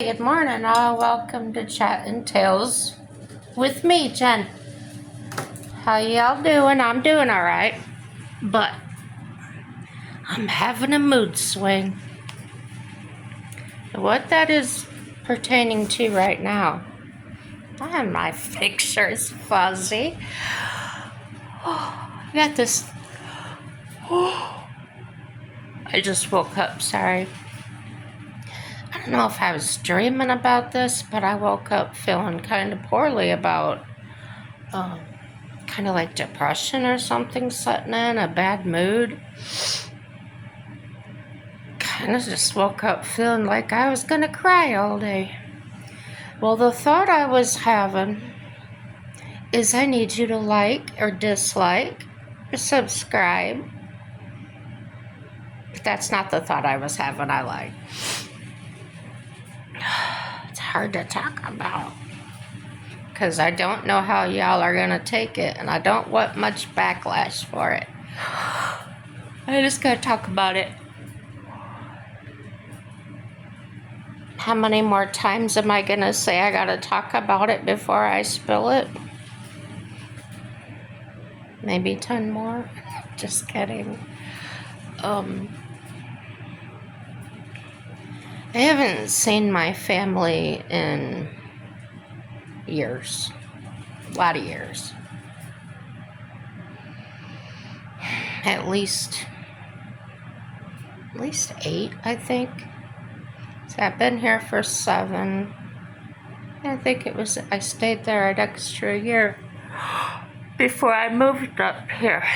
Good morning, all. Welcome to Chatting Tales with me, Jen. How y'all doing? I'm doing all right, but I'm having a mood swing. What that is pertaining to right now, and my picture's fuzzy. I got this. I just woke up, sorry. I don't know if I was dreaming about this, but I woke up feeling kind of poorly about kind of like depression or something setting in, a bad mood. Kind of just woke up feeling like I was gonna cry all day. Well, the thought I was having is I need you to like or dislike or subscribe. But that's not the thought I was having, I lied. It's hard to talk about because I don't know how y'all are gonna take it, and I don't want much backlash for it. I just gotta talk about it. How many more times am I gonna say I gotta talk about it before I spill it? Maybe 10 more? Just kidding. I haven't seen my family in years. A lot of years. At least 8, I think. So I've been here for 7. I think I stayed there an extra year before I moved up here.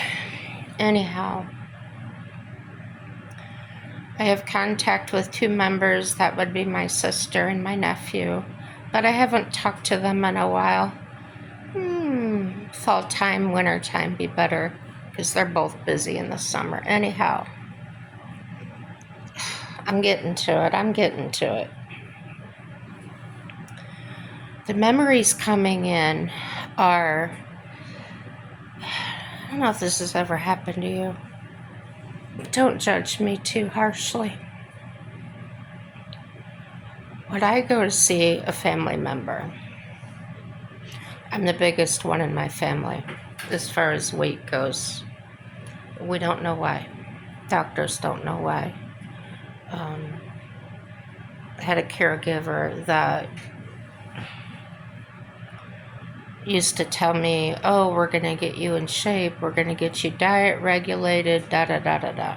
Anyhow, I have contact with 2 members. That would be my sister and my nephew, but I haven't talked to them in a while. Fall time, winter time be better because they're both busy in the summer. Anyhow, I'm getting to it. The memories coming in are, I don't know if this has ever happened to you. Don't judge me too harshly. When I go to see a family member, I'm the biggest one in my family as far as weight goes. We don't know why. Doctors don't know why. I had a caregiver that used to tell me, oh, we're going to get you in shape. We're going to get you diet regulated, da-da-da-da-da.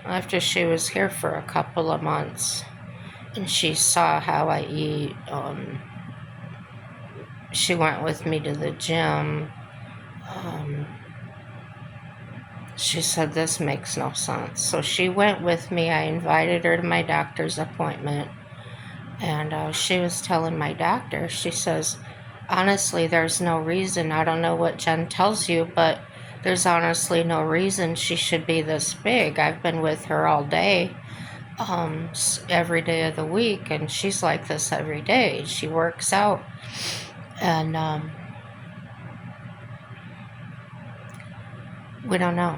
After she was here for a couple of months and she saw how I eat, she went with me to the gym. She said, this makes no sense. So she went with me. I invited her to my doctor's appointment. And she was telling my doctor, she says, honestly, there's no reason. I don't know what Jen tells you, but there's honestly no reason she should be this big. I've been with her all day, every day of the week, and she's like this every day. She works out. And we don't know.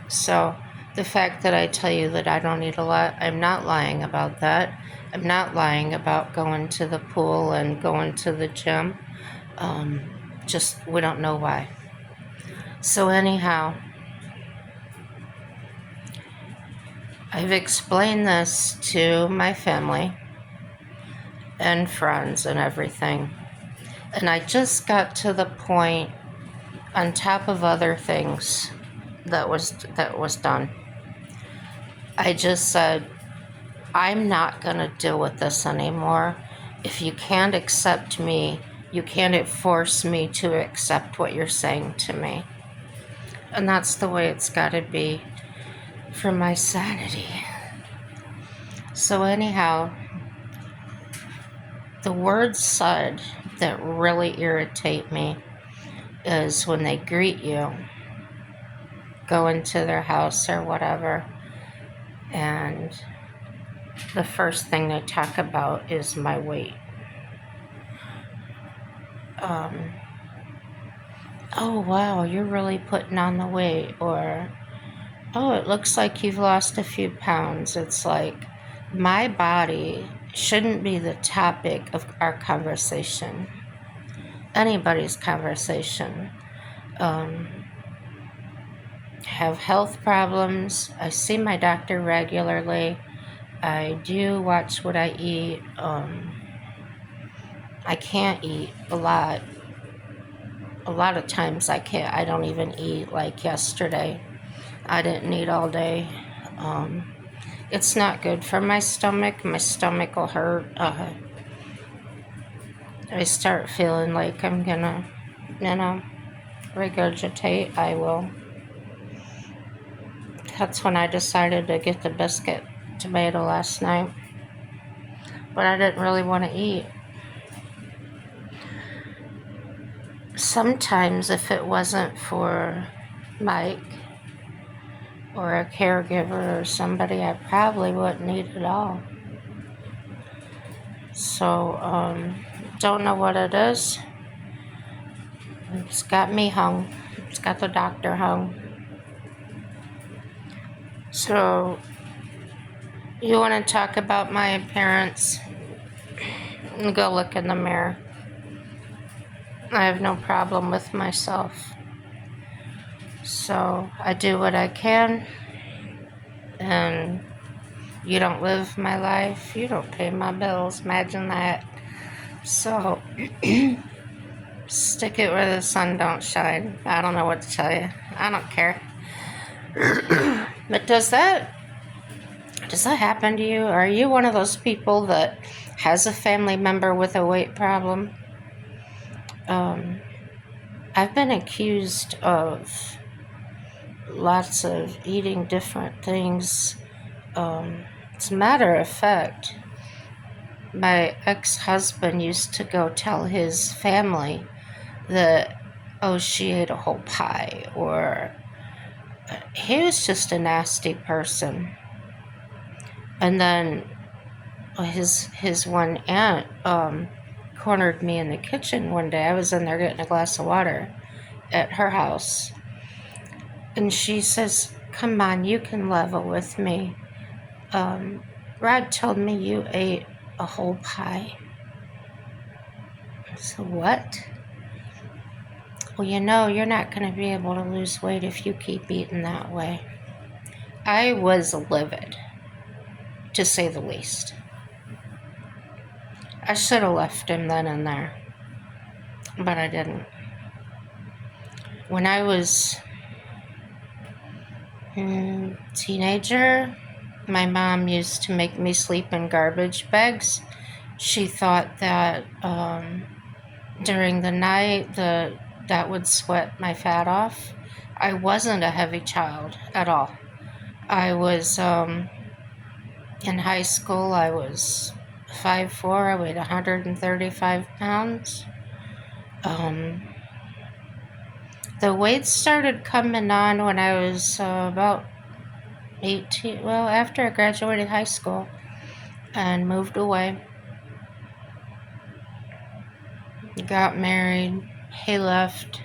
So the fact that I tell you that I don't eat a lot, I'm not lying about that. I'm not lying about going to the pool and going to the gym. Just we don't know why. So anyhow, I've explained this to my family and friends and everything. And I just got to the point, on top of other things that was done. I just said, I'm not going to deal with this anymore. If you can't accept me, you can't force me to accept what you're saying to me. And that's the way it's got to be for my sanity. So anyhow, the words said that really irritate me is when they greet you, go into their house or whatever, and the first thing they talk about is my weight. Oh, wow, you're really putting on the weight. Or, oh, it looks like you've lost a few pounds. It's like, my body shouldn't be the topic of our conversation, anybody's conversation. Um, have health problems. I see my doctor regularly. I do watch what I eat. I can't eat a lot. A lot of times I can't. I don't even eat. Like yesterday, I didn't eat all day. Um, it's not good for my stomach. My stomach will hurt. I start feeling like I'm gonna, regurgitate. I will. That's when I decided to get the biscuit tomato last night. But I didn't really want to eat. Sometimes, if it wasn't for Mike or a caregiver or somebody, I probably wouldn't eat at all. So, don't know what it is. It's got me hung. It's got the doctor hung. So, you want to talk about my appearance? Go look in the mirror. I have no problem with myself. So, I do what I can. And you don't live my life. You don't pay my bills. Imagine that. So, stick it where the sun don't shine. I don't know what to tell you. I don't care. But does that happen to you? Are you one of those people that has a family member with a weight problem? I've been accused of lots of eating different things. As a matter of fact, my ex-husband used to go tell his family that, oh, she ate a whole pie, or he was just a nasty person. And then his one aunt cornered me in the kitchen one day. I was in there getting a glass of water at her house. And she says, come on, you can level with me. Rod told me you ate a whole pie. So what? Well, you're not going to be able to lose weight if you keep eating that way. I was livid, to say the least. I should have left him then and there, but I didn't. When I was a teenager, my mom used to make me sleep in garbage bags. She thought that during the night that would sweat my fat off. I wasn't a heavy child at all. I was in high school. I was 5'4". I weighed 135 pounds. The weight started coming on when I was about 18. Well, after I graduated high school and moved away. Got married. He left.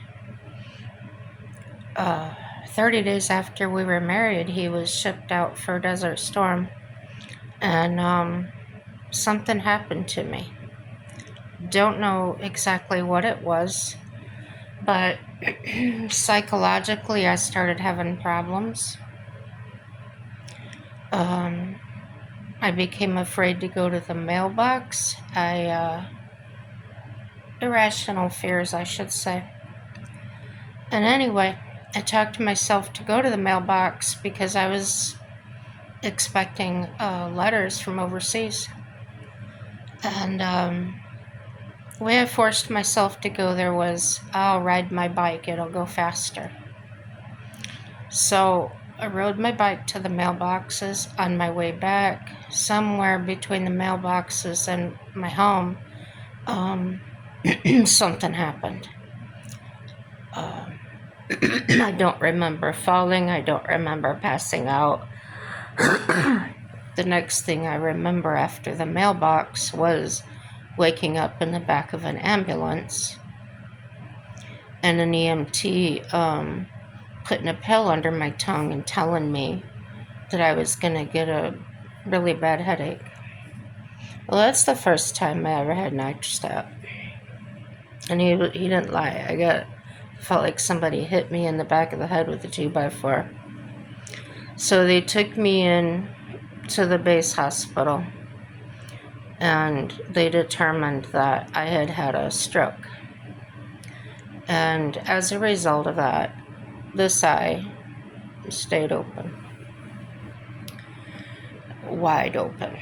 30 days after we were married, he was shipped out for Desert Storm. And something happened to me. Don't know exactly what it was, but psychologically I started having problems. I became afraid to go to the mailbox. Irrational fears, I should say. And anyway, I talked myself to go to the mailbox because I was expecting letters from overseas. And the way I forced myself to go there was, I'll ride my bike, it'll go faster. So I rode my bike to the mailboxes. On my way back, somewhere between the mailboxes and my home, something happened. I don't remember falling. I don't remember passing out. The next thing I remember after the mailbox was waking up in the back of an ambulance and an EMT putting a pill under my tongue and telling me that I was going to get a really bad headache. Well, that's the first time I ever had NitroStat. And he didn't lie. Felt like somebody hit me in the back of the head with a 2x4. So they took me in to the base hospital, and they determined that I had had a stroke. And as a result of that, this eye stayed open, wide open.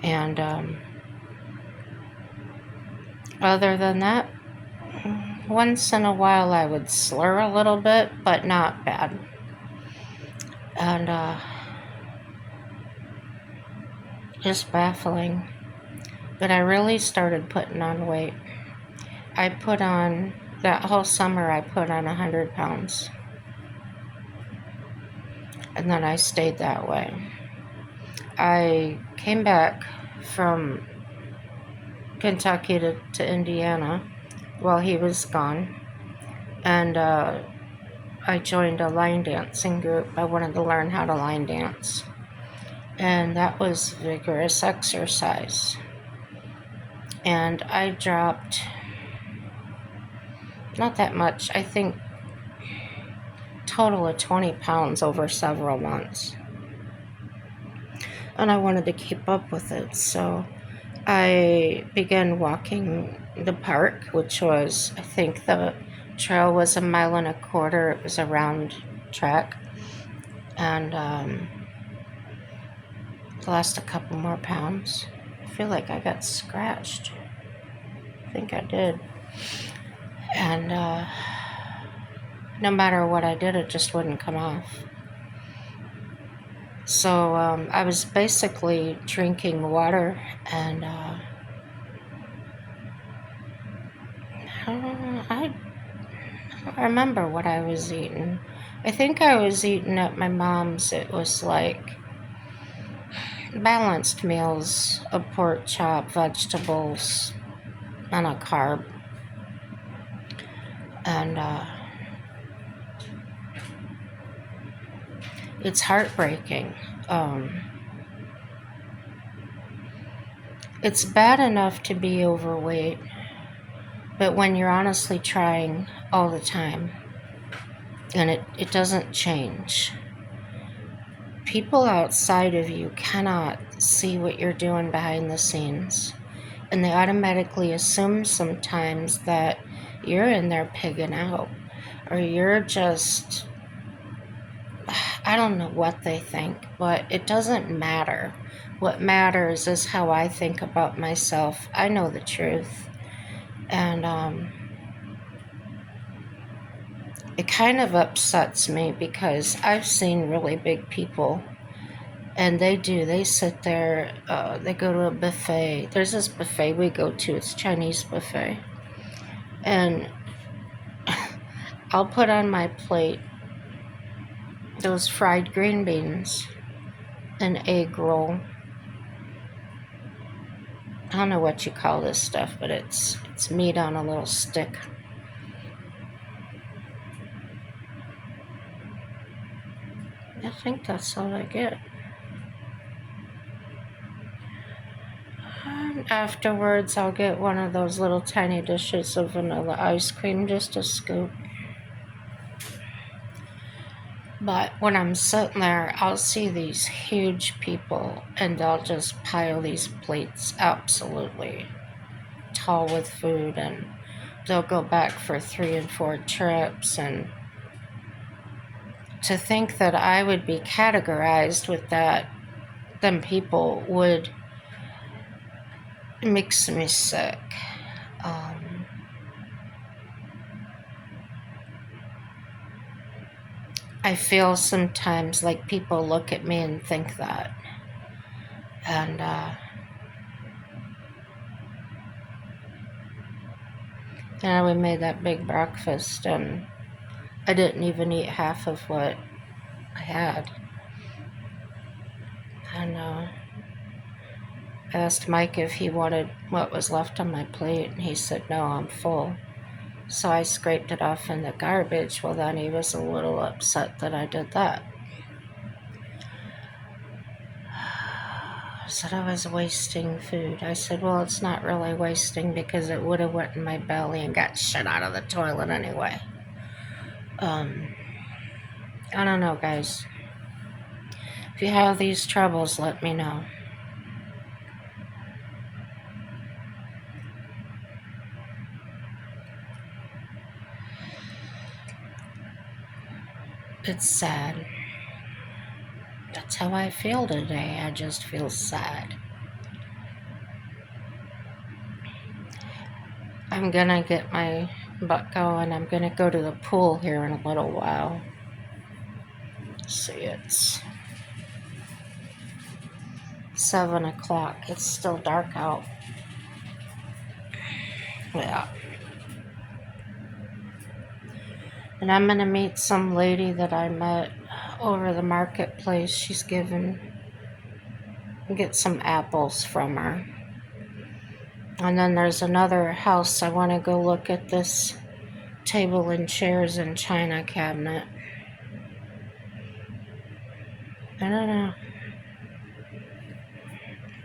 And other than that, once in a while I would slur a little bit, but not bad. And just baffling. But I really started putting on weight. That whole summer I put on 100 pounds. And then I stayed that way. I came back from Kentucky to Indiana while he was gone. And I joined a line dancing group. I wanted to learn how to line dance. And that was vigorous exercise. And I dropped not that much, I think total of 20 pounds over several months. And I wanted to keep up with it, so I began walking the park, which was, I think the trail was 1.25 miles. It was a round track. And lost a couple more pounds. I feel like I got scratched. I think I did. And no matter what I did, it just wouldn't come off. So I was basically drinking water, and I don't remember what I was eating. I think I was eating at my mom's. It was like balanced meals, a pork chop, vegetables, and a carb. And it's heartbreaking. It's bad enough to be overweight, but when you're honestly trying all the time and it doesn't change, people outside of you cannot see what you're doing behind the scenes, and they automatically assume sometimes that you're in there pigging out, or you're just, I don't know what they think, but it doesn't matter. What matters is how I think about myself. I know the truth. And it kind of upsets me because I've seen really big people, and they sit there, they go to a buffet. There's this buffet we go to, it's Chinese buffet. And I'll put on my plate those fried green beans, an egg roll. I don't know what you call this stuff, but it's meat on a little stick. I think that's all I get. And afterwards, I'll get one of those little tiny dishes of vanilla ice cream, just a scoop. But when I'm sitting there, I'll see these huge people, and they'll just pile these plates absolutely tall with food, and they'll go back for 3 and 4 trips. And to think that I would be categorized with them people makes me sick. I feel sometimes like people look at me and think that. And we made that big breakfast, and I didn't even eat half of what I had. And I asked Mike if he wanted what was left on my plate, and he said, no, I'm full. So I scraped it off in the garbage. Well, then he was a little upset that I did that. said I was wasting food. I said, well, it's not really wasting because it would have went in my belly and got shit out of the toilet anyway. I don't know, guys. If you have these troubles, let me know. It's sad. That's how I feel today. I just feel sad. I'm gonna get my butt going. I'm gonna go to the pool here in a little while. See, it's 7 o'clock. It's still dark out. Yeah. And I'm gonna meet some lady that I met over the marketplace. She's get some apples from her. And then there's another house. I want to go look at this table and chairs and china cabinet. I don't know.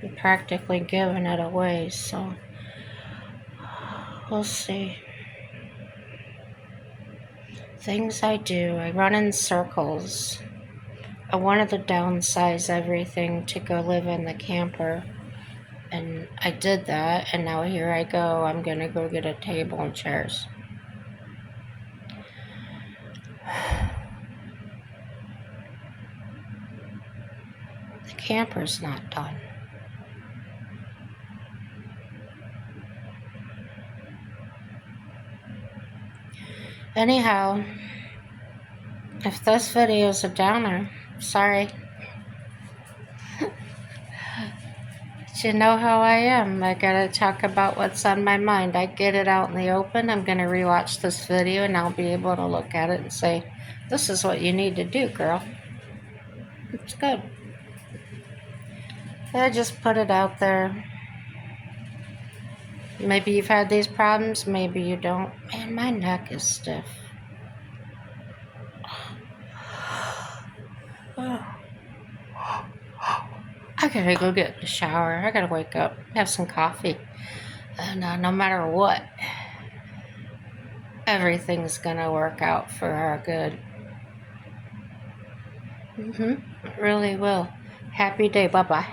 I'm practically giving it away, so we'll see. Things I do. I run in circles. I wanted to downsize everything to go live in the camper. And I did that, and now here I go. I'm going to go get a table and chairs. The camper's not done. Anyhow, if this video is a downer, sorry. But you know how I am. I gotta talk about what's on my mind. I get it out in the open. I'm gonna rewatch this video and I'll be able to look at it and say, this is what you need to do, girl. It's good. I just put it out there. Maybe you've had these problems, maybe you don't. Man, my neck is stiff. I gotta go get in the shower. I gotta wake up, have some coffee. And no matter what, everything's gonna work out for our good. It really will. Happy day. Bye-bye.